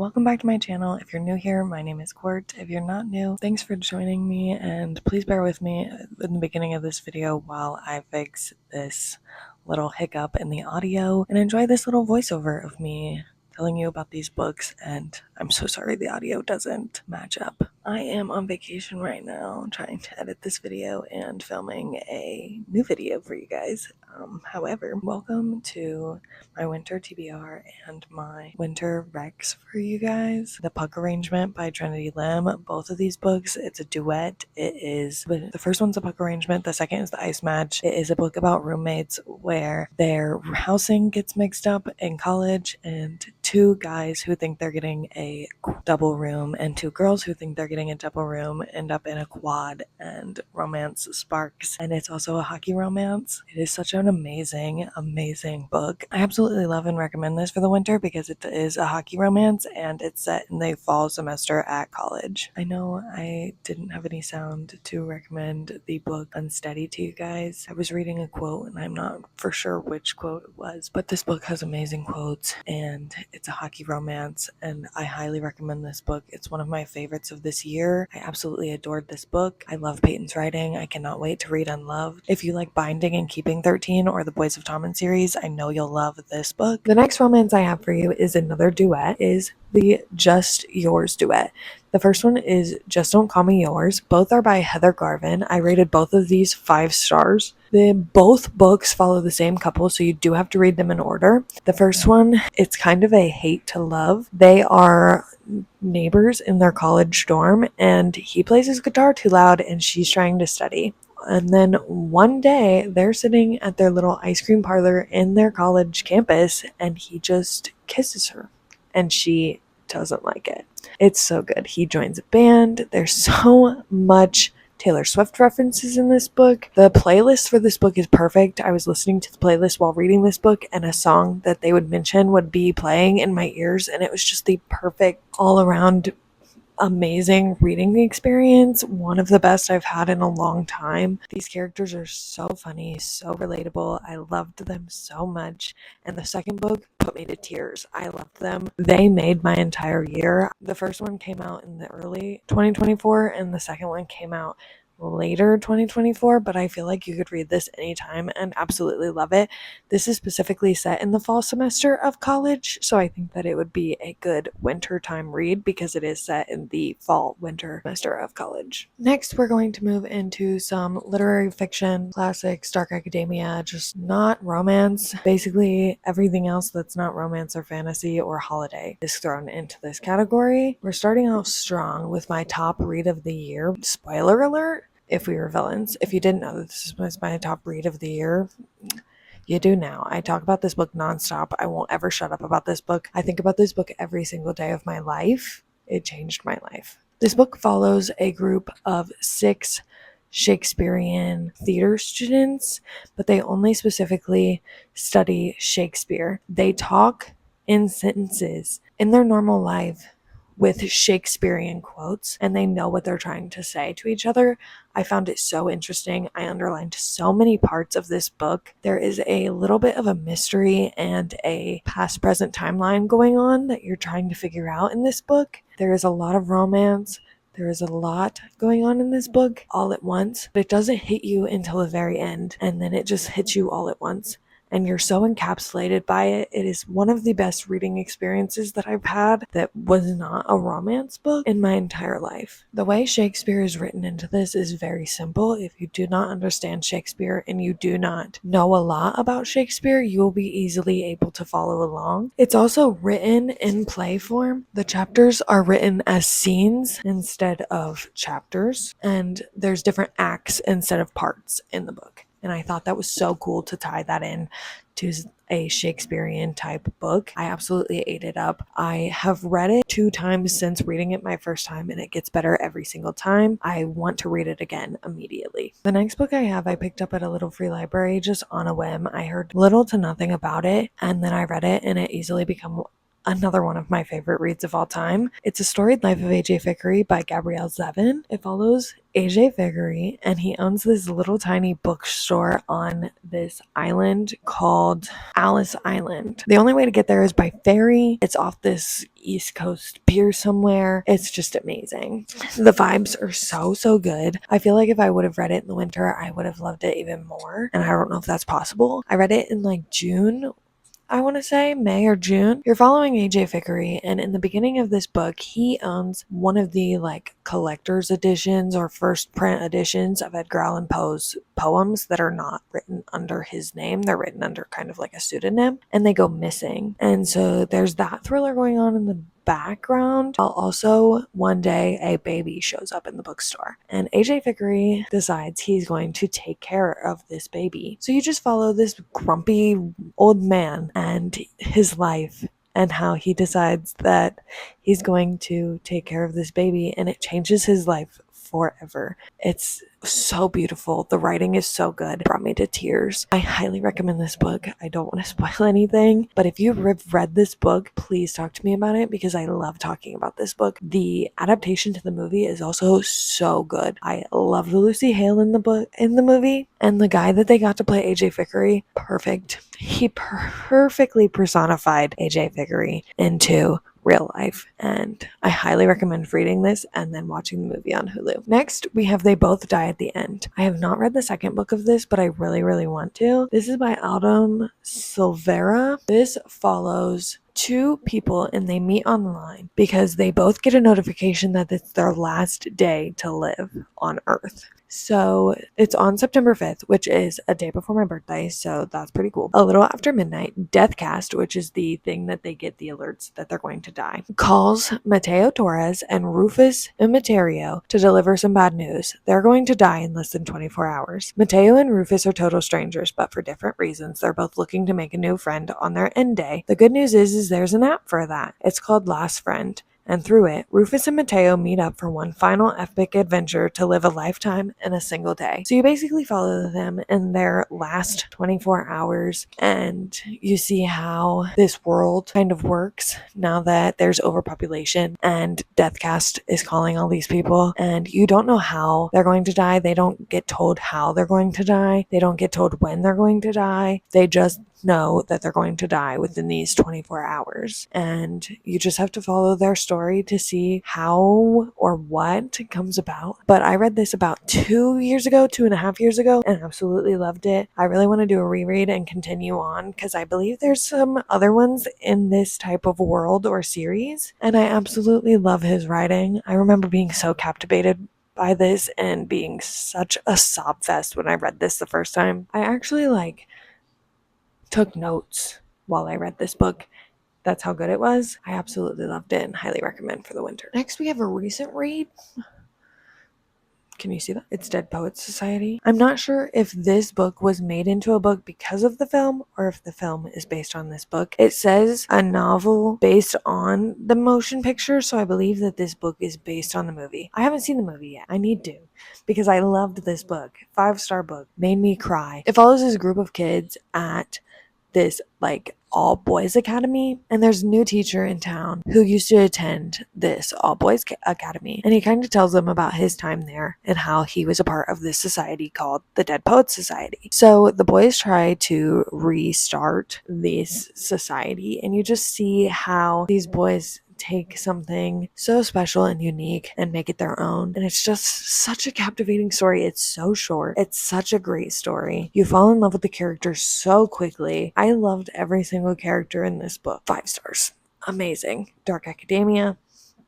welcome back to my channel. If you're new here, my name is Court. If you're not new, thanks for joining me, and please bear with me in the beginning of this video while I fix this little hiccup in the audio and enjoy this little voiceover of me telling you about these books. And I'm so sorry the audio doesn't match up. I am on vacation right now trying to edit this video and filming a new video for you guys. However, welcome to my winter TBR and my winter recs for you guys. The Puck Arrangement by Trinity Lim. Both of these books, it's a duet. The first one's a Puck Arrangement, the second is the Ice Match. It is a book about roommates where their housing gets mixed up in college, and two guys who think they're getting a double room and two girls who think they're getting a double room end up in a quad and romance sparks. And it's also a hockey romance. It is such an amazing book. I absolutely love and recommend this for the winter because it is a hockey romance and it's set in the fall semester at college. I know I didn't have any sound to recommend the book Unsteady to you guys. I was reading a quote and I'm not for sure which quote it was, but this book has amazing quotes and it's a hockey romance and I highly recommend this book. It's one of my favorites of this year. I absolutely adored this book. I love Peyton's writing. I cannot wait to read Unloved. If you like Binding and Keeping 13 or the Boys of Tommen series, I know you'll love this book. The next romance I have for you is another duet, is the Just Yours duet. The first one is Just Don't Call Me Yours. Both are by Heather Garvin. I rated both of these 5 stars. Both books follow the same couple, so you do have to read them in order. The first one, it's kind of a hate to love. They are neighbors in their college dorm, and he plays his guitar too loud, and she's trying to study. And then one day, they're sitting at their little ice cream parlor in their college campus, and he just kisses her, and she doesn't like it. It's so good. He joins a band. There's so much Taylor Swift references in this book. The playlist for this book is perfect. I was listening to the playlist while reading this book, and a song that they would mention would be playing in my ears, and it was just the perfect all-around amazing reading experience, one of the best I've had in a long time. These characters are so funny, so relatable. I loved them so much, and the second book put me to tears. I loved them. They made my entire year. The first one came out in the early 2024 and the second one came out later 2024, but I feel like you could read this anytime and absolutely love it. This is specifically set in the fall semester of college, so I think that it would be a good winter time read because it is set in the fall winter semester of college. Next, we're going to move into some literary fiction classics, dark academia, just not romance. Basically everything else that's not romance or fantasy or holiday is thrown into this category. We're starting out strong with my top read of the year. Spoiler alert, If We Were Villains. If you didn't know that this was my top read of the year, you do now. I talk about this book nonstop. I won't ever shut up about this book. I think about this book every single day of my life. It changed my life. This book follows a group of 6 Shakespearean theater students, but they only specifically study Shakespeare. They talk in sentences in their normal life with Shakespearean quotes, and they know what they're trying to say to each other. I found it so interesting. I underlined so many parts of this book. There is a little bit of a mystery and a past-present timeline going on that you're trying to figure out in this book. There is a lot of romance. There is a lot going on in this book all at once, but it doesn't hit you until the very end, and then it just hits you all at once. And you're so encapsulated by it. It is one of the best reading experiences that I've had that was not a romance book in my entire life. The way Shakespeare is written into this is very simple. If you do not understand Shakespeare and you do not know a lot about Shakespeare, you will be easily able to follow along. It's also written in play form. The chapters are written as scenes instead of chapters, and there's different acts instead of parts in the book. And I thought that was so cool to tie that in to a Shakespearean type book. I absolutely ate it up. I have read it 2 times since reading it my first time, and it gets better every single time. I want to read it again immediately. The next book I picked up at a little free library just on a whim. I heard little to nothing about it, and then I read it, and it easily became another one of my favorite reads of all time. It's A Storied Life of A.J. Vickery by Gabrielle Zevin. It follows A.J. Vickery, and he owns this little tiny bookstore on this island called Alice Island. The only way to get there is by ferry. It's off this East Coast pier somewhere. It's just amazing. The vibes are so good. I feel like if I would have read it in the winter, I would have loved it even more, and I don't know if that's possible. I read it in like June, I want to say May or June. You're following AJ Vickery, and in the beginning of this book, he owns one of the like collector's editions or first print editions of Edgar Allan Poe's poems that are not written under his name. They're written under kind of like a pseudonym, and they go missing. And so there's that thriller going on in the background, while also one day a baby shows up in the bookstore, and AJ Vickery decides he's going to take care of this baby. So you just follow this grumpy old man and his life, and how he decides that he's going to take care of this baby, and it changes his life forever. It's so beautiful. The writing is so good. It brought me to tears. I highly recommend this book. I don't want to spoil anything, but if you've read this book, please talk to me about it, because I love talking about this book. The adaptation to the movie is also so good. I love the Lucy Hale in the movie, and the guy that they got to play AJ Vickery, perfect. He perfectly personified AJ Vickery into real life, and I highly recommend reading this and then watching the movie on Hulu. Next, we have They Both Die at the End. I have not read the second book of this, but I really want to. This is by Autumn Silvera. This follows two people, and they meet online because they both get a notification that it's their last day to live on Earth. So it's on September 5th, which is a day before my birthday, so that's pretty cool. A little after midnight, Deathcast, which is the thing that they get the alerts that they're going to die, calls Mateo Torres and Rufus Immaterio to deliver some bad news. They're going to die in less than 24 hours. Mateo and Rufus are total strangers, but for different reasons. They're both looking to make a new friend on their end day. The good news is there's an app for that. It's called Last Friend. And through it, Rufus and Mateo meet up for one final epic adventure to live a lifetime in a single day. So you basically follow them in their last 24 hours, and you see how this world kind of works now that there's overpopulation and Deathcast is calling all these people, and you don't know how they're going to die. They don't get told how they're going to die. They don't get told when they're going to die. They just know that they're going to die within these 24 hours, and you just have to follow their story to see how or what comes about. But I read this about 2.5 years ago, and absolutely loved it. I really want to do a reread and continue on, because I believe there's some other ones in this type of world or series, and I absolutely love his writing. I remember being so captivated by this and being such a sob fest when I read this the first time. I actually took notes while I read this book. That's how good it was. I absolutely loved it and highly recommend for the winter. Next, we have a recent read. Can you see that? It's Dead Poets Society. I'm not sure if this book was made into a book because of the film, or if the film is based on this book. It says a novel based on the motion picture, so I believe that this book is based on the movie. I haven't seen the movie yet. I need to, because I loved this book. 5-star book. Made me cry. It follows this group of kids at this all boys academy, and there's a new teacher in town who used to attend this all boys academy, and he kind of tells them about his time there and how he was a part of this society called the Dead Poets Society. So the boys try to restart this society, and you just see how these boys take something so special and unique and make it their own. And it's just such a captivating story. It's so short. It's such a great story. You fall in love with the characters so quickly. I loved every single character in this book. 5 stars. Amazing. Dark Academia.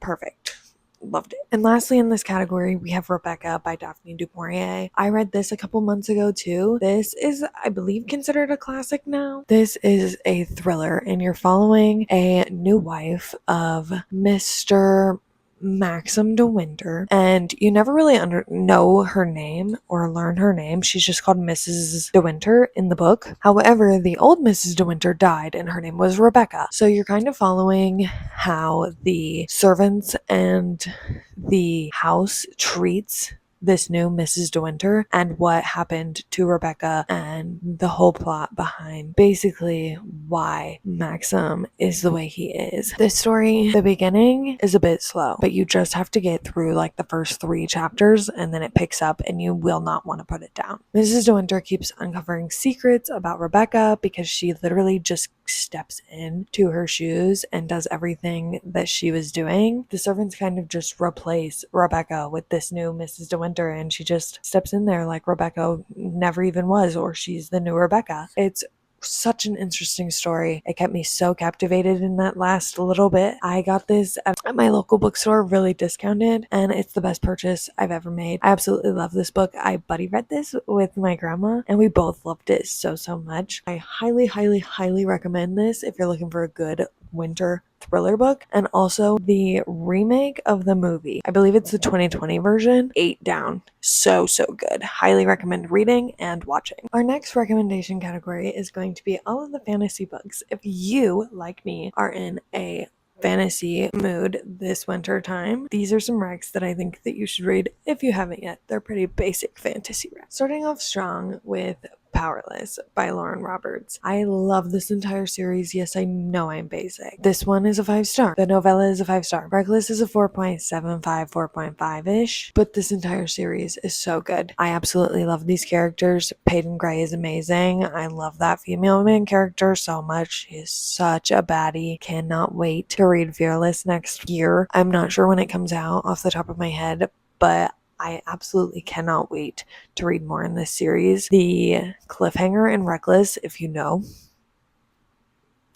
Perfect. Loved it. And lastly in this category, we have Rebecca by Daphne du Maurier. I read this a couple months ago too. This is, I believe, considered a classic now. This is a thriller, and you're following a new wife of Mr. Maxim de Winter, and you never really know her name or learn her name. She's just called Mrs. de Winter in the book. However, the old Mrs. de Winter died, and her name was Rebecca. So you're kind of following how the servants and the house treats this new Mrs. De Winter and what happened to Rebecca and the whole plot behind basically why Maxim is the way he is. This story, the beginning is a bit slow, but you just have to get through like the first 3 chapters and then it picks up and you will not want to put it down. Mrs. De Winter keeps uncovering secrets about Rebecca because she literally just steps into her shoes and does everything that she was doing. The servants kind of just replace Rebecca with this new Mrs. De Winter, and she just steps in there like Rebecca never even was, or she's the new Rebecca. It's such an interesting story. It kept me so captivated in that last little bit. I got this at my local bookstore, really discounted, and it's the best purchase I've ever made. I absolutely love this book. I buddy read this with my grandma and we both loved it so much. I highly recommend this if you're looking for a good winter thriller book. And also the remake of the movie, I believe it's the 2020 version, 8 Down. So good. Highly recommend reading and watching. Our next recommendation category is going to be all of the fantasy books. If you, like me, are in a fantasy mood this winter time, these are some recs that I think that you should read if you haven't yet. They're pretty basic fantasy recs. Starting off strong with Powerless by Lauren Roberts. I love this entire series. Yes, I know I'm basic. This one is a 5-star. The novella is a 5-star. Reckless is a 4.75, 4.5-ish, but this entire series is so good. I absolutely love these characters. Peyton Gray is amazing. I love that female main character so much. She is such a baddie. Cannot wait to read Fearless next year. I'm not sure when it comes out off the top of my head, but I absolutely cannot wait to read more in this series. The cliffhanger in Reckless, if you know,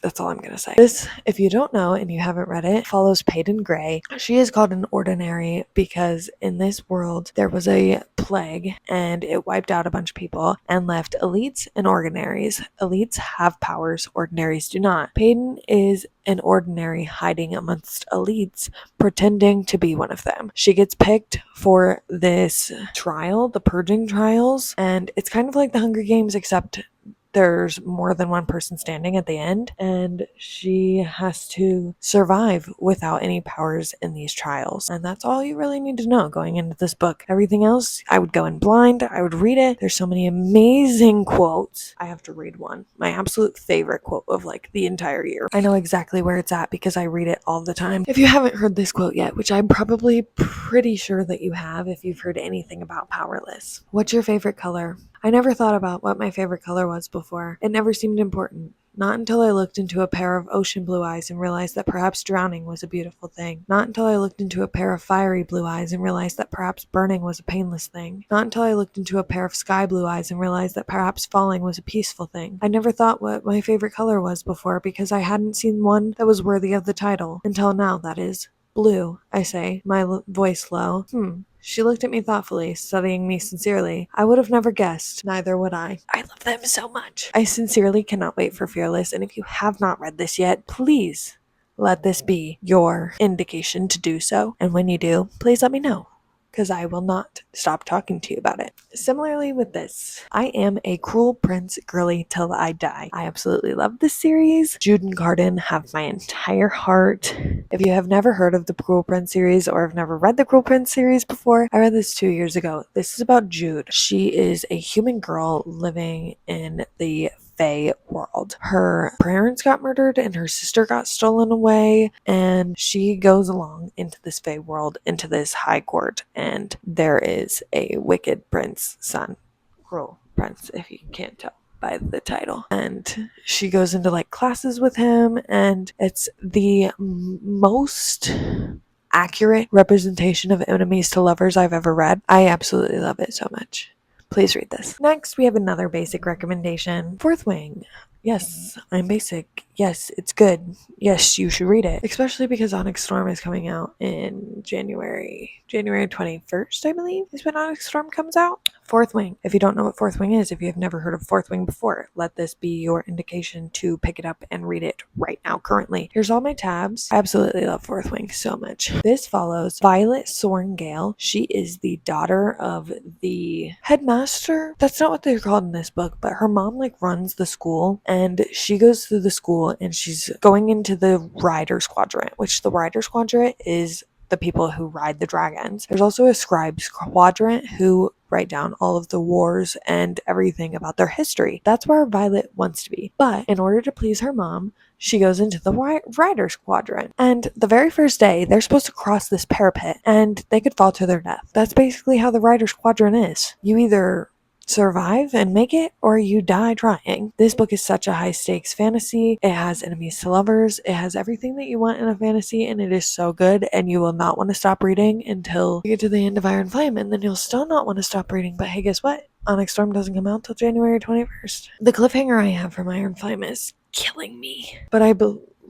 that's all I'm going to say. This, if you don't know and you haven't read it, follows Peyton Gray. She is called an ordinary because in this world there was a plague and it wiped out a bunch of people and left elites and ordinaries. Elites have powers, ordinaries do not. Peyton is an ordinary hiding amongst elites, pretending to be one of them. She gets picked for this trial, the purging trials, and it's kind of like the Hunger Games, except there's more than one person standing at the end, and she has to survive without any powers in these trials. And that's all you really need to know going into this book. Everything else, I would go in blind. I would read it. There's so many amazing quotes. I have to read one. My absolute favorite quote of like the entire year. I know exactly where it's at because I read it all the time. If you haven't heard this quote yet, which I'm probably pretty sure that you have if you've heard anything about Powerless. What's your favorite color? I never thought about what my favorite color was before. It never seemed important. Not until I looked into a pair of ocean blue eyes and realized that perhaps drowning was a beautiful thing. Not until I looked into a pair of fiery blue eyes and realized that perhaps burning was a painless thing. Not until I looked into a pair of sky blue eyes and realized that perhaps falling was a peaceful thing. I never thought what my favorite color was before because I hadn't seen one that was worthy of the title. Until now, that is. Blue, I say, my voice low. She looked at me thoughtfully, studying me sincerely. I would have never guessed. Neither would I. I love them so much. I sincerely cannot wait for Fearless, and if you have not read this yet, please let this be your indication to do so. And when you do, please let me know, because I will not stop talking to you about it. Similarly with this, I am a Cruel Prince girly till I die. I absolutely love this series. Jude and Carden have my entire heart. If you have never heard of the Cruel Prince series or have never read the Cruel Prince series before, I read this 2 years ago. This is about Jude. She is a human girl living in the Fae world. Her parents got murdered and her sister got stolen away, and she goes along into this Fae world, into this high court, and there is a wicked prince son. Cruel Prince, if you can't tell by the title. And she goes into like classes with him, and it's the most accurate representation of enemies to lovers I've ever read. I absolutely love it so much. Please read this. Next, we have another basic recommendation. Fourth Wing. Yes, I'm basic. Yes, it's good. Yes, you should read it. Especially because Onyx Storm is coming out in January 21st, I believe, is when Onyx Storm comes out. Fourth Wing. If you don't know what Fourth Wing is, if you have never heard of Fourth Wing before, let this be your indication to pick it up and read it right now, currently. Here's all my tabs. I absolutely love Fourth Wing so much. This follows Violet Sorngale. She is the daughter of the headmaster. That's not what they're called in this book, but her mom like runs the school, and she goes through the school and she's going into the Rider Quadrant, which the Rider Quadrant is the people who ride the dragons. There's also a scribes quadrant who write down all of the wars and everything about their history. That's where Violet wants to be. But in order to please her mom, she goes into the writer's quadrant. And the very first day, they're supposed to cross this parapet and they could fall to their death. That's basically how the writer's quadrant is. You either survive and make it, or you die trying. This book is such a high stakes fantasy. It has enemies to lovers. It has everything that you want in a fantasy, and it is so good, and you will not want to stop reading until you get to the end of Iron Flame, and then you'll still not want to stop reading. But hey, guess what? Onyx Storm doesn't come out till January 21st. The cliffhanger I have from Iron Flame is killing me. But I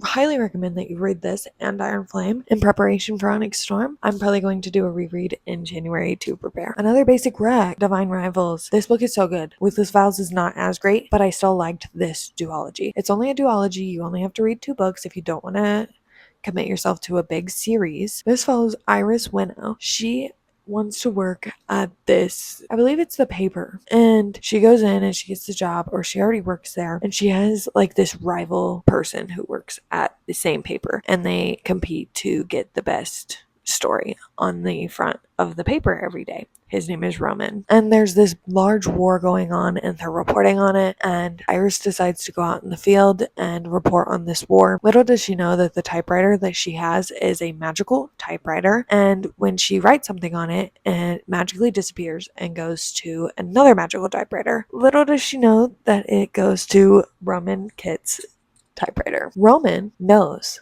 highly recommend that you read this and Iron Flame in preparation for Onyx Storm. I'm probably going to do a reread in January to prepare. Another basic rec, Divine Rivals. This book is so good. Ruthless Vows is not as great, but I still liked this duology. It's only a duology. You only have to read 2 books if you don't want to commit yourself to a big series. This follows Iris Winnow. She wants to work at this, I believe it's the paper, and she goes in and she gets the job, or she already works there, and she has like this rival person who works at the same paper, and they compete to get the best story on the front of the paper every day. His name is Roman. And there's this large war going on, and they're reporting on it, and Iris decides to go out in the field and report on this war. Little does she know that the typewriter that she has is a magical typewriter, and when she writes something on it, it magically disappears and goes to another magical typewriter. Little does she know that it goes to Roman Kitt's typewriter. Roman knows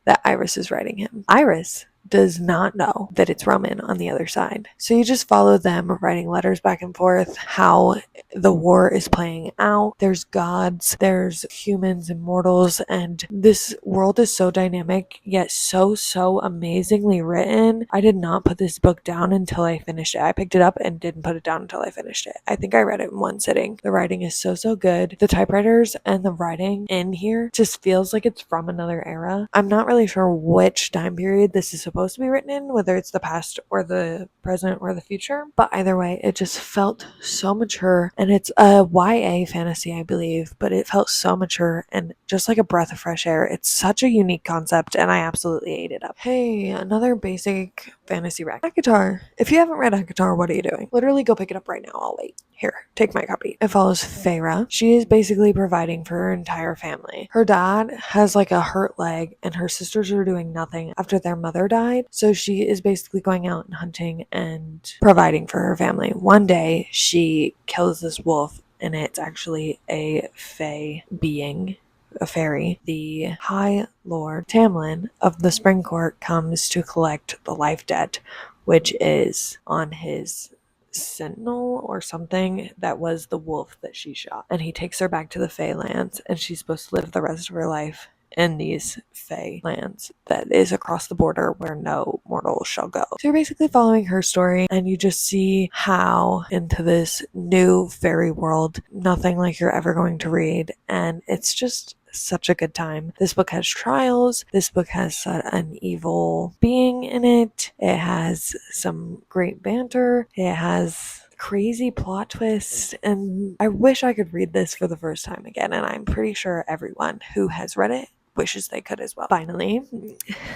that Iris is writing him. Iris does not know that it's Roman on the other side. So you just follow them writing letters back and forth, how the war is playing out. There's gods, there's humans and mortals, and this world is so dynamic, yet so amazingly written. I did not put this book down until I finished it. I picked it up and didn't put it down until I finished it. I think I read it in one sitting. The writing is so good. The typewriters and the writing in here just feels like it's from another era. I'm not really sure which time period this is supposed to be written in, whether it's the past or the present or the future, but either way, it just felt so mature. And it's a YA fantasy, I believe, but it felt so mature and just like a breath of fresh air. It's such a unique concept, and I absolutely ate it up. Hey, another basic fantasy rec. ACOTAR. If you haven't read ACOTAR, what are you doing? Literally go pick it up right now. I'll wait. Here, take my copy. It follows Feyre. She is basically providing for her entire family. Her dad has like a hurt leg, and her sisters are doing nothing after their mother died. So she is basically going out and hunting and providing for her family. One day, she kills this wolf, and it's actually a fae being, a fairy. The High Lord Tamlin of the Spring Court comes to collect the life debt, which is on his sentinel or something that was the wolf that she shot. And he takes her back to the Fae lands, and she's supposed to live the rest of her life in these Fae lands that is across the border where no mortal shall go. So you're basically following her story, and you just see how into this new fairy world, nothing like you're ever going to read, and it's just such a good time. This book has trials. This book has an evil being in it. It has some great banter. It has crazy plot twists, and I wish I could read this for the first time again, and I'm pretty sure everyone who has read it wishes they could as well. Finally,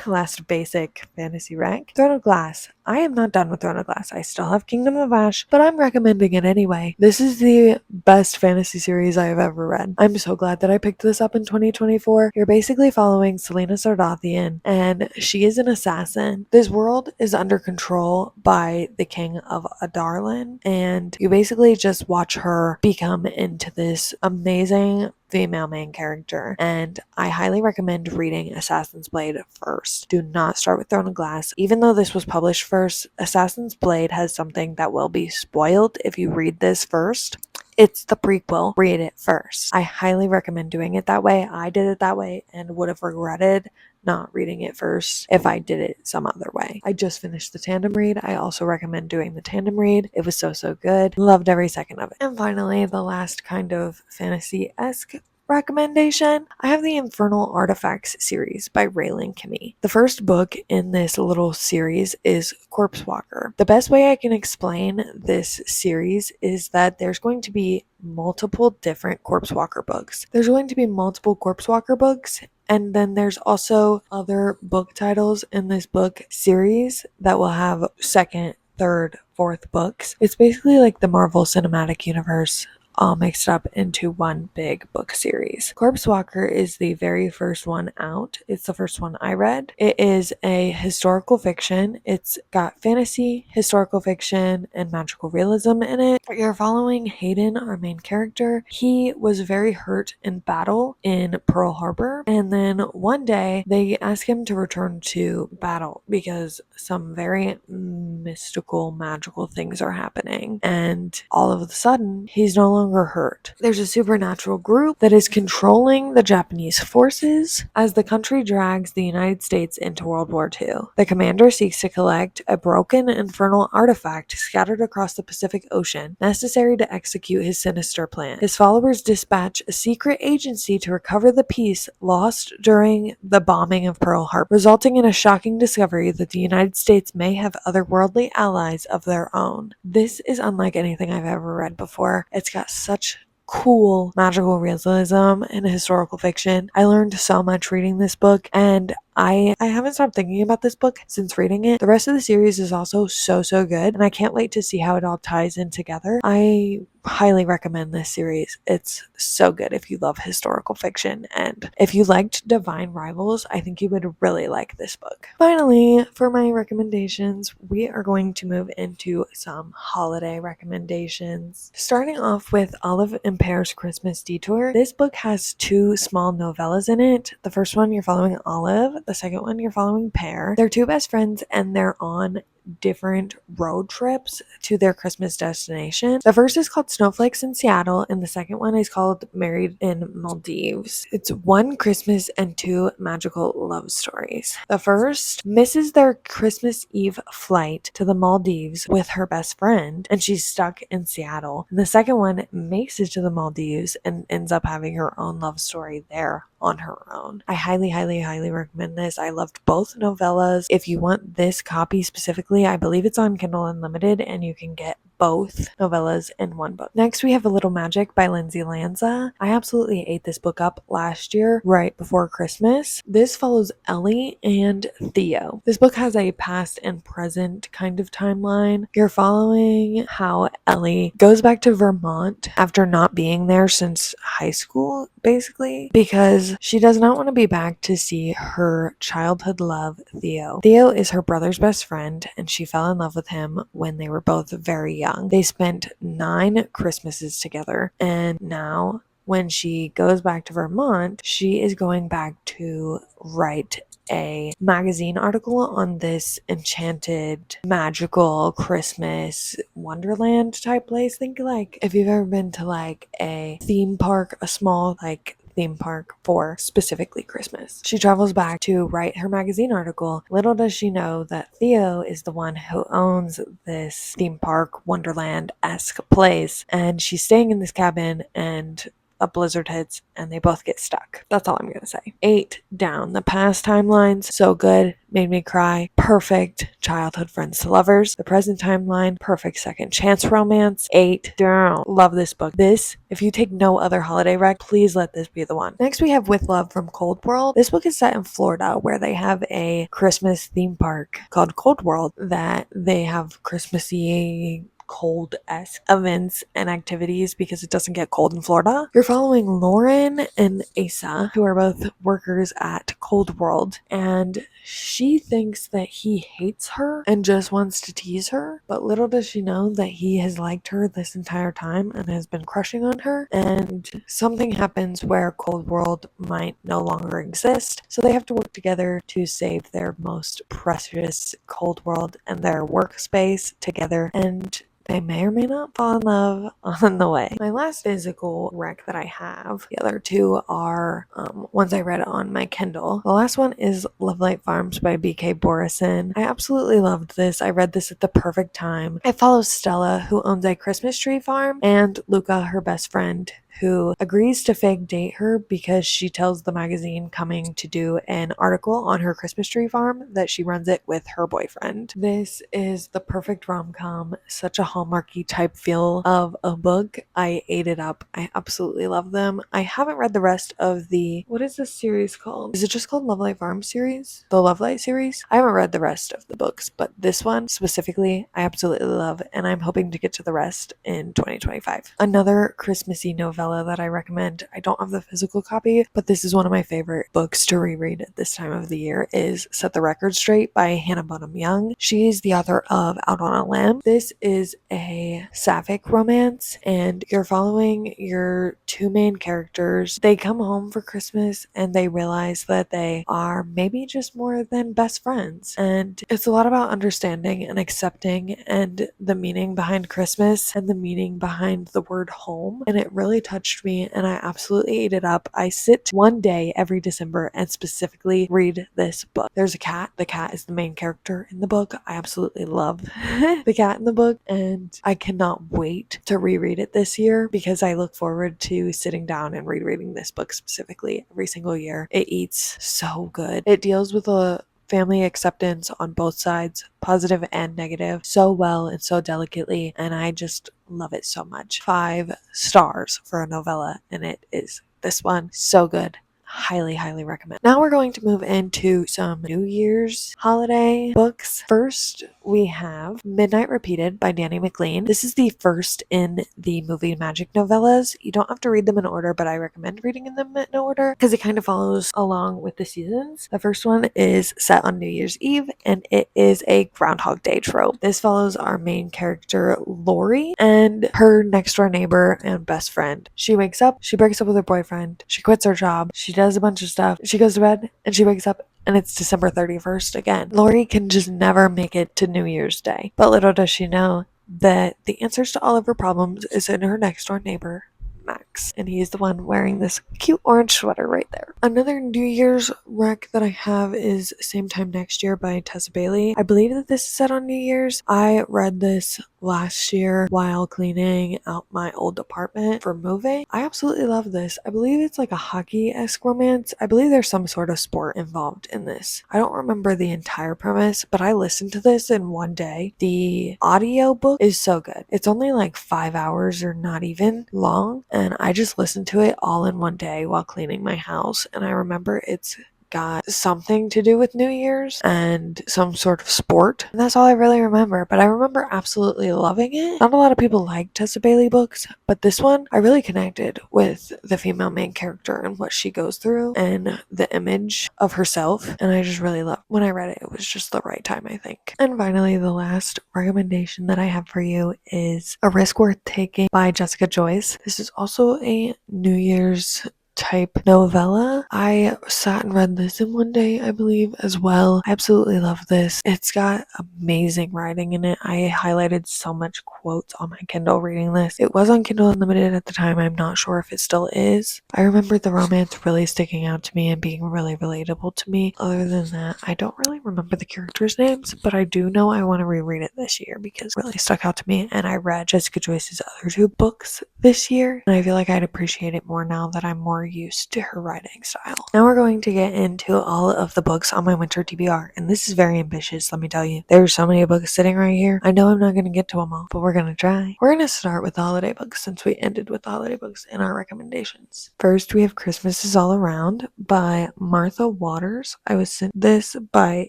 last basic fantasy rank, Throne of Glass. I am not done with Throne of Glass. I still have Kingdom of Ash, but I'm recommending it anyway. This is the best fantasy series I have ever read. I'm so glad that I picked this up in 2024. You're basically following Selena Sardathian, and she is an assassin. This world is under control by the king of Adarlan, and you basically just watch her become into this amazing female main character, and I highly recommend reading Assassin's Blade first. Do not start with Throne of Glass. Even though this was published first, Assassin's Blade has something that will be spoiled if you read this first. It's the prequel. Read it first. I highly recommend doing it that way. I did it that way and would have regretted not reading it first if I did it some other way. I just finished the tandem read. I also recommend doing the tandem read. It was so good. Loved every second of it. And finally, the last kind of fantasy-esque recommendation, I have the Infernal Artifacts series by Raylan Kimmy. The first book in this little series is Corpse Walker. The best way I can explain this series is that there's going to be multiple different Corpse Walker books. There's going to be multiple Corpse Walker books And then there's also other book titles in this book series that will have second, third, fourth books. It's basically like the Marvel Cinematic Universe all mixed up into one big book series. Corpse Walker is the very first one out. It's the first one I read. It is a historical fiction. It's got fantasy, historical fiction, and magical realism in it. You're following Hayden, our main character. He was very hurt in battle in Pearl Harbor, and then one day they ask him to return to battle because some very mystical, magical things are happening, and all of a sudden he's no longer hurt. There's a supernatural group that is controlling the Japanese forces as the country drags the United States into World War II. The commander seeks to collect a broken infernal artifact scattered across the Pacific Ocean, necessary to execute his sinister plan. His followers dispatch a secret agency to recover the piece lost during the bombing of Pearl Harbor, resulting in a shocking discovery that the United States may have otherworldly allies of their own. This is unlike anything I've ever read before. It's got such cool magical realism and historical fiction. I learned so much reading this book, and I haven't stopped thinking about this book since reading it. The rest of the series is also so good, and I can't wait to see how it all ties in together. I highly recommend this series. It's so good if you love historical fiction, and if you liked Divine Rivals, I think you would really like this book. Finally, for my recommendations, we are going to move into some holiday recommendations. Starting off with Olive and Pear's Christmas Detour. This book has two small novellas in it. The first one, you're following Olive. The second one, you're following Pear. They're two best friends, and they're on different road trips to their Christmas destination. The first is called Snowflakes in Seattle, and the second one is called Married in Maldives. It's one Christmas and two magical love stories. The first misses their Christmas Eve flight to the Maldives with her best friend, and she's stuck in Seattle. And the second one makes it to the Maldives and ends up having her own love story there on her own. I highly recommend this. I loved both novellas. If you want this copy specifically, I believe it's on Kindle Unlimited, and you can get both novellas in one book. Next, we have A Little Magic by Lindsay Lanza. I absolutely ate this book up last year, right before Christmas. This follows Ellie and Theo. This book has a past and present kind of timeline. You're following how Ellie goes back to Vermont after not being there since high school, basically, because she does not want to be back to see her childhood love, Theo. Theo is her brother's best friend, and she fell in love with him when they were both very young. They spent 9 Christmases together, and now when she goes back to Vermont, she is going back to write a magazine article on this enchanted, magical Christmas wonderland type place. Think like if you've ever been to like a theme park, a small like theme park for specifically Christmas. She travels back to write her magazine article. Little does she know that Theo is the one who owns this theme park wonderland-esque place, and she's staying in this cabin, and a blizzard hits and they both get stuck. That's all I'm gonna say. 8 down. The past timelines, so good, made me cry. Perfect childhood friends to lovers. The present timeline, perfect second chance romance. 8 down. Love this book. This, if you take no other holiday rec, please let this be the one. Next we have With Love from Cold World. This book is set in Florida, where they have a Christmas theme park called Cold World that they have Christmassy cold-esque events and activities because it doesn't get cold in Florida. You're following Lauren and Asa, who are both workers at Cold World, and she thinks that he hates her and just wants to tease her, but little does she know that he has liked her this entire time and has been crushing on her, and something happens where Cold World might no longer exist, so they have to work together to save their most precious Cold World and their workspace together, and they may or may not fall in love on the way. My last physical rec that I have, the other two are ones I read on my Kindle. The last one is Love Light Farms by B.K. Borison. I absolutely loved this. I read this at the perfect time. It follows Stella, who owns a Christmas tree farm, and Luca, her best friend, who agrees to fake date her because she tells the magazine coming to do an article on her Christmas tree farm that she runs it with her boyfriend. This is the perfect rom-com, such a Hallmarky type feel of a book. I ate it up. I absolutely love them. I haven't read the rest of what is this series called? Is it just called Love Light Farm series? The Love Light series? I haven't read the rest of the books, but this one specifically, I absolutely love, and I'm hoping to get to the rest in 2025. Another Christmassy novella that I recommend, I don't have the physical copy, but this is one of my favorite books to reread at this time of the year, is Set the Record Straight by Hannah Bonham Young. She is the author of Out on a Limb. This is a sapphic romance, and you're following your two main characters. They come home for Christmas and they realize that they are maybe just more than best friends, and it's a lot about understanding and accepting and the meaning behind Christmas and the meaning behind the word home, and it really touched me and I absolutely ate it up. I sit one day every December and specifically read this book. There's a cat. The cat is the main character in the book. I absolutely love the cat in the book, and I cannot wait to reread it this year because I look forward to sitting down and rereading this book specifically every single year. It eats so good. It deals with a family acceptance on both sides, positive and negative, so well and so delicately, and I just love it so much. 5 stars for a novella, and it is this one. So good. Highly, highly recommend. Now we're going to move into some New Year's holiday books. First, we have Midnight Repeated by Danny McLean. This is the first in the movie Magic novellas. You don't have to read them in order, but I recommend reading them in order because it kind of follows along with the seasons. The first one is set on New Year's Eve, and it is a Groundhog Day trope. This follows our main character, Lori, and her next door neighbor and best friend. She wakes up, she breaks up with her boyfriend, she quits her job, she does a bunch of stuff. She goes to bed and she wakes up and it's December 31st again. Lori can just never make it to New Year's Day. But little does she know that the answers to all of her problems is in her next door neighbor, Max, and he's the one wearing this cute orange sweater right there. Another New Year's rec that I have is Same Time Next Year by Tessa Bailey. I believe that this is set on New Year's. I read this last year while cleaning out my old apartment for moving. I absolutely love this. I believe it's like a hockey-esque romance. I believe there's some sort of sport involved in this. I don't remember the entire premise, but I listened to this in one day. The audio book is so good. It's only like 5 hours or not even long, and I just listened to it all in one day while cleaning my house, and I remember it's got something to do with New Year's and some sort of sport, and that's all I really remember. But I remember absolutely loving it. Not a lot of people like Tessa Bailey books, but this one I really connected with the female main character and what she goes through and the image of herself, and I just really loved when I read it. It was just the right time, I think. And finally, the last recommendation that I have for you is A Risk Worth Taking by Jessica Joyce. This is also a New Year's type novella. I sat and read this in one day, I believe, as well. I absolutely love this. It's got amazing writing in it. I highlighted so much quotes on my Kindle reading this. It was on Kindle Unlimited at the time. I'm not sure if it still is. I remember the romance really sticking out to me and being really relatable to me. Other than that, I don't really remember the characters' names, but I do know I want to reread it this year because it really stuck out to me, and I read Jessica Joyce's other 2 books this year, and I feel like I'd appreciate it more now that I'm more used to her writing style. Now we're going to get into all of the books on my winter TBR, and this is very ambitious, let me tell you. There's so many books sitting right here. I know I'm not going to get to them all, but we're going to try. We're going to start with the holiday books since we ended with the holiday books in our recommendations. First, we have Christmas is All Around by Martha Waters. I was sent this by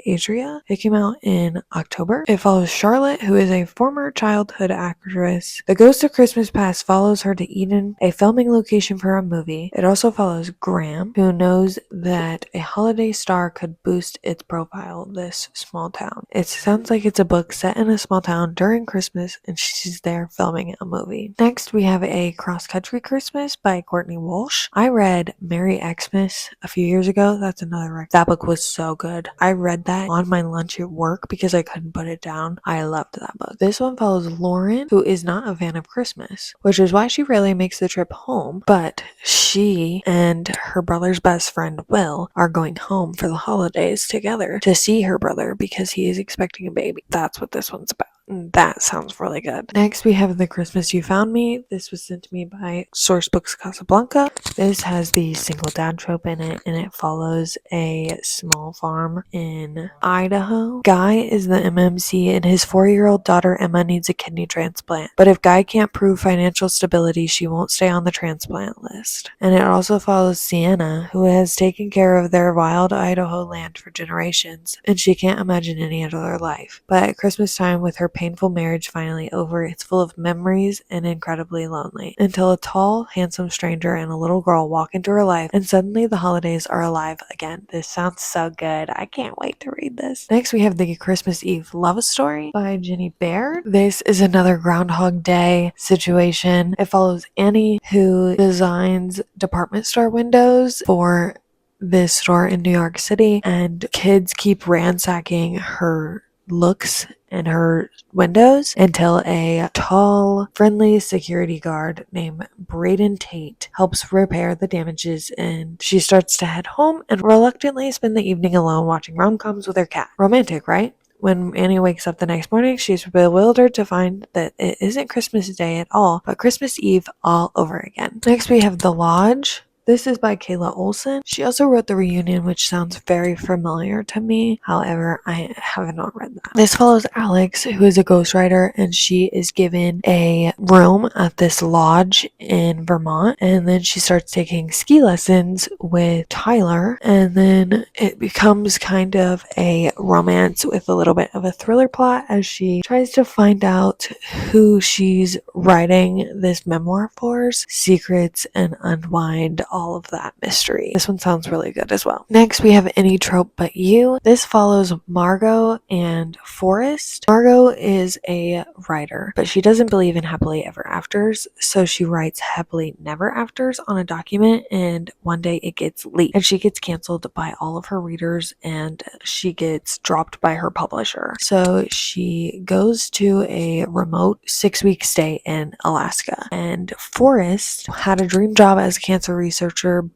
Adria. It came out in October. It follows Charlotte, who is a former childhood actress. The ghost of Christmas Past follows her to Eden, a filming location for a movie. It also follows Graham, who knows that a holiday star could boost its profile this small town. It sounds like it's a book set in a small town during Christmas, and she's there filming a movie. Next, we have A Cross Country Christmas by Courtney Walsh. I read Merry Xmas a few years ago. That's another rec. That book was so good. I read that on my lunch at work because I couldn't put it down. I loved that book. This one follows Lauren, who is not a fan of Christmas, which is why she rarely makes the trip home, but she and her brother's best friend Will are going home for the holidays together to see her brother because he is expecting a baby. That's what this one's about. That sounds really good. Next, we have The Christmas You Found Me. This was sent to me by Sourcebooks Casablanca. This has the single dad trope in it, and it follows a small farm in Idaho. Guy is the MMC, and his 4-year-old daughter Emma needs a kidney transplant. But if Guy can't prove financial stability, she won't stay on the transplant list. And it also follows Sienna, who has taken care of their wild Idaho land for generations, and she can't imagine any other life. But at Christmas time, with her painful marriage finally over, it's full of memories and incredibly lonely. Until a tall, handsome stranger and a little girl walk into her life, and suddenly the holidays are alive again. This sounds so good. I can't wait to read this. Next, we have The Christmas Eve Love Story by Jenny Baird. This is another Groundhog Day situation. It follows Annie, who designs department store windows for this store in New York City, and kids keep ransacking her looks and her windows until a tall, friendly security guard named Braden Tate helps repair the damages, and she starts to head home and reluctantly spend the evening alone watching rom-coms with her cat. Romantic, right? When Annie wakes up the next morning, she's bewildered to find that it isn't Christmas Day at all, but Christmas Eve all over again. Next, we have The Lodge. This is by Kayla Olson. She also wrote The Reunion, which sounds very familiar to me. However, I have not read that. This follows Alex, who is a ghostwriter, and she is given a room at this lodge in Vermont. And then she starts taking ski lessons with Tyler. And then it becomes kind of a romance with a little bit of a thriller plot as she tries to find out who she's writing this memoir for's secrets and unwind all of that mystery. This one sounds really good as well. Next, we have Any Trope But You. This follows Margot and Forrest. Margot is a writer, but she doesn't believe in happily ever afters, so she writes happily never afters on a document, and one day it gets leaked, and she gets canceled by all of her readers, and she gets dropped by her publisher. So she goes to a remote 6-week stay in Alaska, and Forrest had a dream job as a cancer researcher,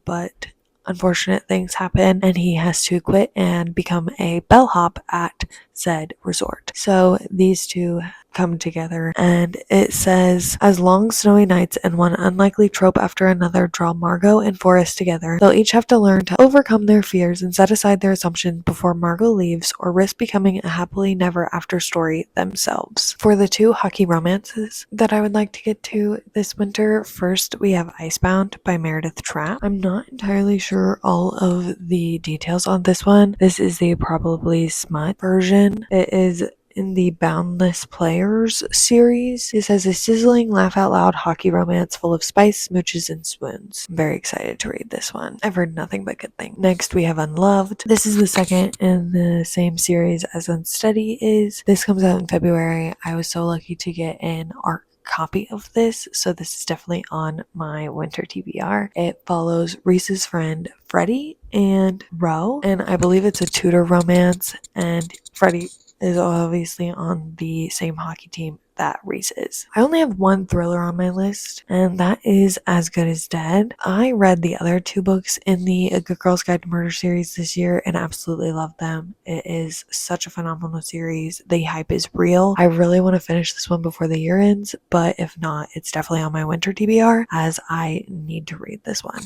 but unfortunate things happen and he has to quit and become a bellhop at said resort. So these two come together, and it says, as long snowy nights and one unlikely trope after another draw Margot and Forrest together, they'll each have to learn to overcome their fears and set aside their assumptions before Margot leaves or risk becoming a happily never after story themselves. For the 2 hockey romances that I would like to get to this winter, first we have Icebound by Meredith Trapp. I'm not entirely sure all of the details on this one. This is the probably smut version. It is in the Boundless Players series. It says a sizzling, laugh out loud hockey romance full of spice, smooches, and swoons. I'm very excited to read this one. I've heard nothing but good things. Next, we have Unloved. This is the second in the same series as Unsteady is. This comes out in February. I was so lucky to get an art copy of this, so this is definitely on my winter TBR. It follows Reese's friend Freddie and Ro, and I believe it's a tutor romance, and Freddie is obviously on the same hockey team that Reese is. I only have one thriller on my list, and that is As Good as Dead. I read the other 2 books in the A Good Girl's Guide to Murder series this year and absolutely loved them. It is such a phenomenal series. The hype is real. I really want to finish this one before the year ends, but if not, it's definitely on my winter TBR as I need to read this one.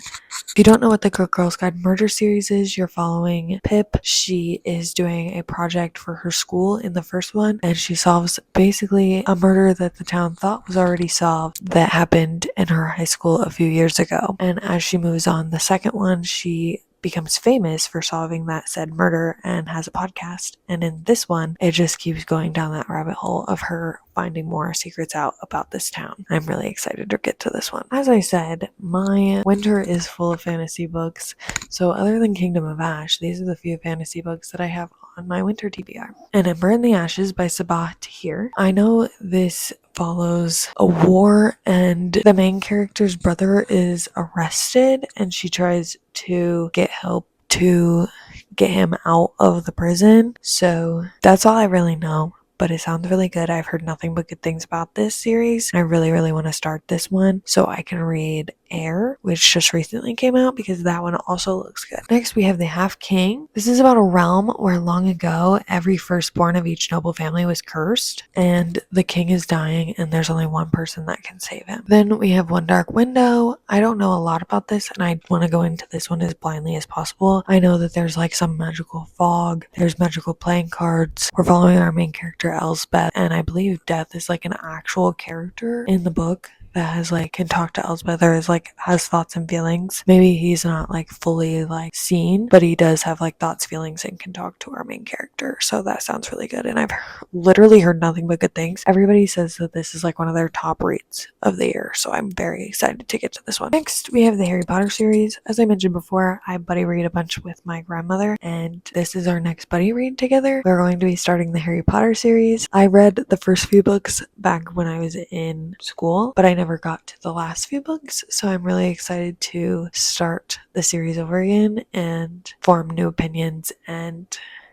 If you don't know what the Good Girl's Guide to Murder series is, you're following Pip. She is doing a project for her school in the first one, and she solves basically a murder that the town thought was already solved that happened in her high school a few years ago. And as she moves on the second one, she becomes famous for solving that said murder and has a podcast. And in this one, it just keeps going down that rabbit hole of her finding more secrets out about this town. I'm really excited to get to this one. As I said, my winter is full of fantasy books. So other than Kingdom of Ash, these are the few fantasy books that I have on my winter TBR. And Ember in the Ashes by Sabah Tahir. I know this follows a war and the main character's brother is arrested and she tries to get help to get him out of the prison. So that's all I really know, but it sounds really good. I've heard nothing but good things about this series. I really want to start this one so I can read Heir, which just recently came out, because that one also looks good. Next, we have The Half King. This is about a realm where long ago every firstborn of each noble family was cursed, and the king is dying, and there's only one person that can save him. Then we have One Dark Window. I don't know a lot about this, and I want to go into this one as blindly as possible. I know that there's like some magical fog, there's magical playing cards. We're following our main character Elsbeth, and I believe Death is like an actual character in the book that has like can talk to Elsbeth, or is like has thoughts and feelings. Maybe he's not like fully like seen, but he does have like thoughts, feelings, and can talk to our main character. So that sounds really good, and I've literally heard nothing but good things. Everybody says that this is like one of their top reads of the year, so I'm very excited to get to this one. Next, we have the Harry Potter series. As I mentioned before, I buddy read a bunch with my grandmother, and this is our next buddy read together. We're going to be starting the Harry Potter series. I read the first few books back when I was in school, but I never got to the last few books, so I'm really excited to start the series over again and form new opinions and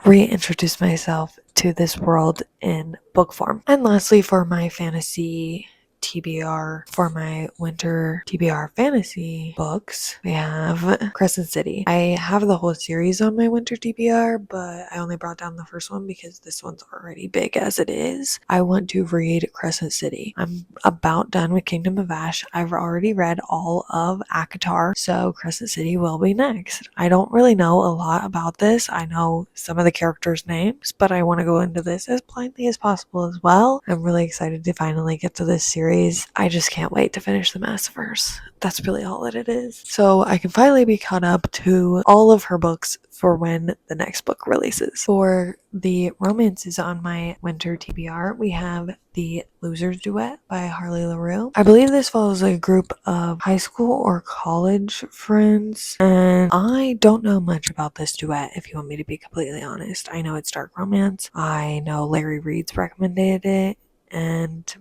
reintroduce myself to this world in book form. And lastly, for my fantasy TBR, for my winter TBR fantasy books, we have Crescent City. I have the whole series on my winter TBR, but I only brought down the first one because this one's already big as it is. I want to read Crescent City. I'm about done with Kingdom of Ash. I've already read all of ACOTAR, so Crescent City will be next. I don't really know a lot about this. I know some of the characters' names, but I want to go into this as blindly as possible as well. I'm really excited to finally get to this series. I just can't wait to finish the Massiverse. That's really all that it is. So I can finally be caught up to all of her books for when the next book releases. For the romances on my winter TBR, we have The Loser's Duet by Harley LaRue. I believe this follows a group of high school or college friends, and I don't know much about this duet, if you want me to be completely honest. I know it's dark romance. I know Larry Reed's recommended it, and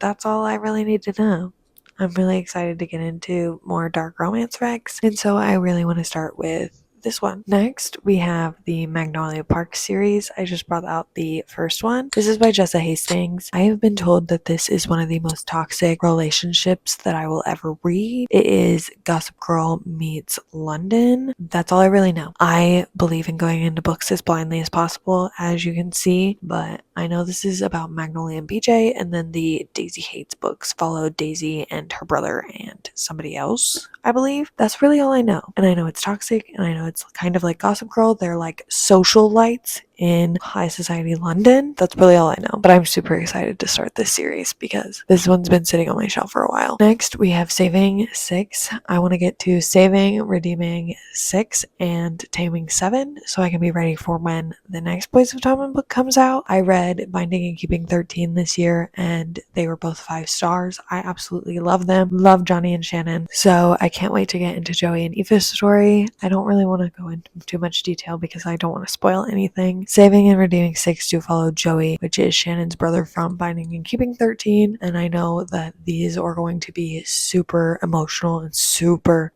that's all I really need to know. I'm really excited to get into more dark romance recs, and so I really want to start with this one. Next, we have the Magnolia Park series. I just brought out the first one. This is by Jessa Hastings. I have been told that this is one of the most toxic relationships that I will ever read. It is Gossip Girl meets London. That's all I really know. I believe in going into books as blindly as possible, as you can see, but I know this is about Magnolia and BJ, and then the Daisy Hates books follow Daisy and her brother and somebody else, I believe. That's really all I know. And I know it's toxic, and I know it's kind of like Gossip Girl. They're like socialites in high society London. That's really all I know. But I'm super excited to start this series because this one's been sitting on my shelf for a while. Next, we have Saving 6. I want to get to Saving, Redeeming 6, and Taming 7 so I can be ready for when the next Boys of Tommen book comes out. I read Binding and Keeping 13 this year, and they were both 5 stars. I absolutely love them. Love Johnny and Shannon. So I can't wait to get into Joey and Aoife's story. I don't really want to go into too much detail because I don't want to spoil anything. Saving and Redeeming 6 do follow Joey, which is Shannon's brother from Binding and Keeping 13, and I know that these are going to be super emotional and super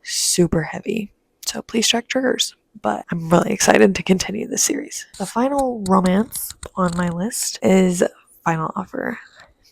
heavy. So please check triggers. But I'm really excited to continue this series. The final romance on my list is Final Offer.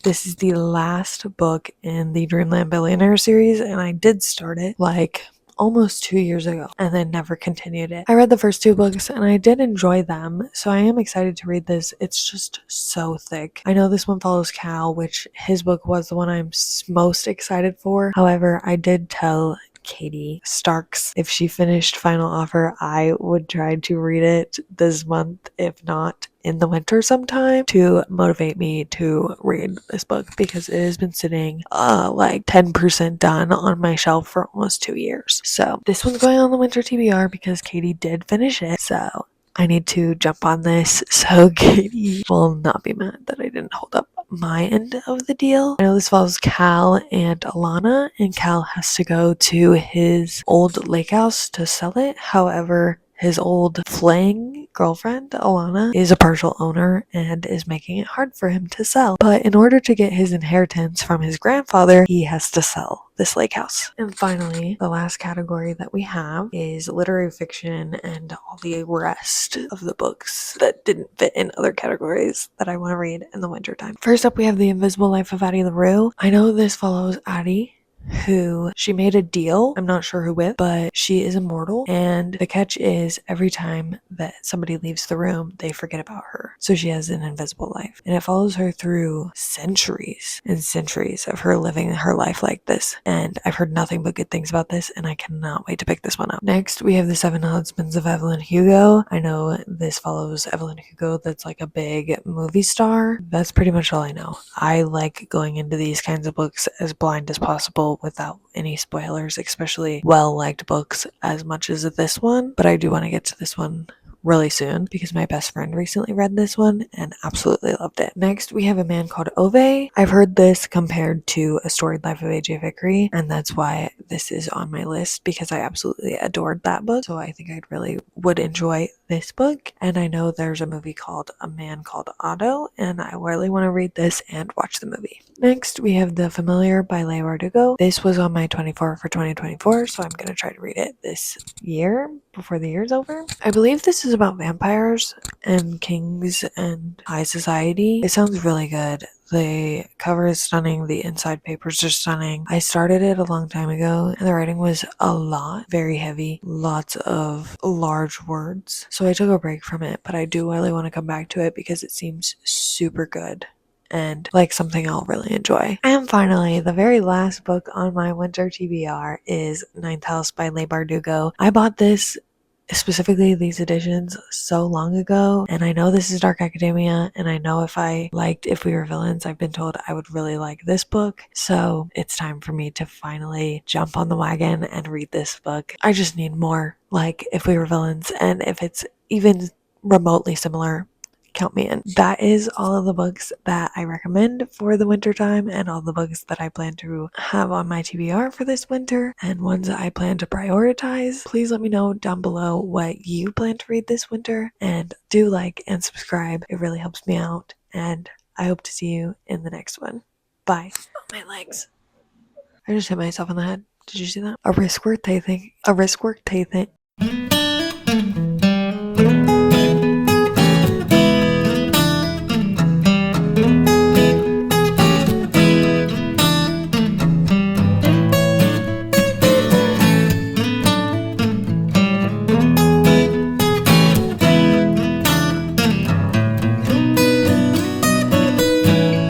This is the last book in the Dreamland Billionaire series, and I did start it like almost 2 years ago and then never continued it. I read the first 2 books and I did enjoy them, so I am excited to read this. It's just so thick. I know this one follows Cal, which his book was the one I'm most excited for. However, I did tell Katie Starks if she finished Final Offer, I would try to read it this month, if not in the winter sometime, to motivate me to read this book because it has been sitting like 10% done on my shelf for almost 2 years. So this one's going on the winter TBR because Katie did finish it, so I need to jump on this so Katie will not be mad that I didn't hold up my end of the deal. I know this follows Cal and Alana, and Cal has to go to his old lake house to sell it. However, his old fling girlfriend, Alana, is a partial owner and is making it hard for him to sell. But in order to get his inheritance from his grandfather, he has to sell this lake house. And finally, the last category that we have is literary fiction and all the rest of the books that didn't fit in other categories that I want to read in the wintertime. First up, we have The Invisible Life of Addie LaRue. I know this follows Addie, who she made a deal, I'm not sure who with, but she is immortal, and the catch is every time that somebody leaves the room, they forget about her. So she has an invisible life, and it follows her through centuries and centuries of her living her life like this. And I've heard nothing but good things about this, and I cannot wait to pick this one up. Next, we have The Seven Husbands of Evelyn Hugo. I know this follows Evelyn Hugo, that's like a big movie star. That's pretty much all I know. I like going into these kinds of books as blind as possible without any spoilers, especially well-liked books as much as this one, but I do want to get to this one really soon because my best friend recently read this one and absolutely loved it. Next, we have A Man Called Ove. I've heard this compared to A Storied Life of A.J. Vickery, and that's why this is on my list, because I absolutely adored that book. So I think I really would enjoy this book. And I know there's a movie called A Man Called Otto, and I really want to read this and watch the movie. Next, we have The Familiar by Leigh Bardugo. This was on my 24 for 2024, so I'm going to try to read it this year before the year's over. I believe this is about vampires and kings and high society. It sounds really good. The cover is stunning. The inside papers are stunning. I started it a long time ago, and the writing was a lot, very heavy, lots of large words. So I took a break from it, but I do really want to come back to it because it seems super good and like something I'll really enjoy. And finally, the very last book on my winter TBR is Ninth House by Leigh Bardugo. I bought this, specifically these editions, so long ago, and I know this is dark academia, and I know if I liked If We Were Villains, I've been told I would really like this book, so it's time for me to finally jump on the wagon and read this book. I just need more like If We Were Villains, and if it's even remotely similar, count me in. That is all of the books that I recommend for the winter time, and all the books that I plan to have on my TBR for this winter, and ones that I plan to prioritize. Please let me know down below what you plan to read this winter, and do like and subscribe. It really helps me out, and I hope to see you in the next one. Bye. Oh, my legs. I just hit myself in the head. Did you see that? A wrist work taking.